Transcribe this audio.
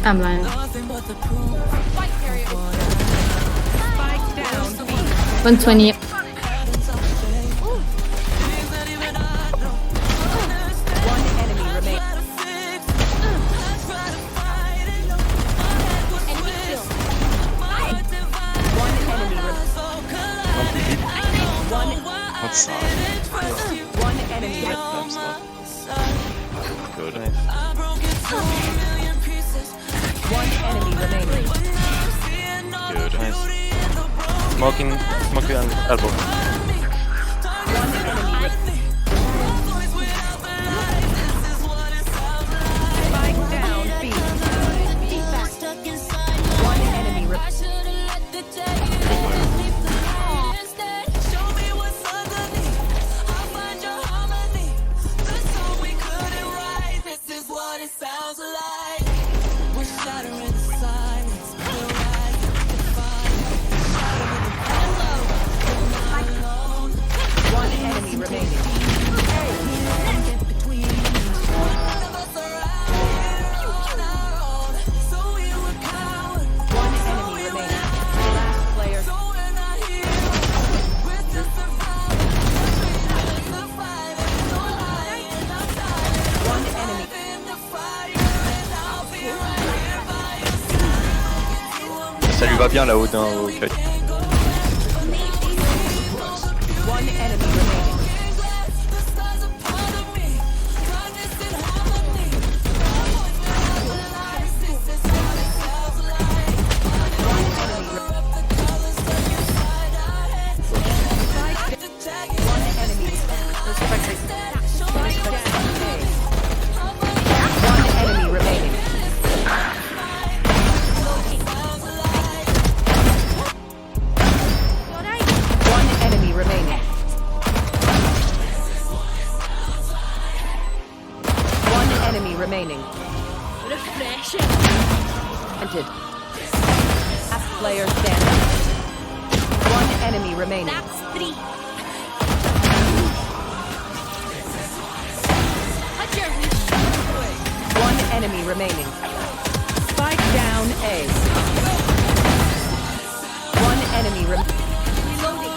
I'm blind. Spike carrier. Spike down. 120. One enemy remains. One enemy remains. What's that? One enemy remains. Good. One enemy remaining. Good. Nice. Smoking and elbow. One enemy remaining. Spike down. B. One enemy remaining. One enemy remaining. One enemy remaining. Last player. One enemy. Ça lui va bien là-haut au cut. One enemy remaining. One enemy. One enemy remaining. One enemy remaining. One enemy remaining. Refreshing. Entered. Last player standing. One enemy remaining. That's 3. What's your One enemy remaining. Spike down A. One enemy remaining. reloading?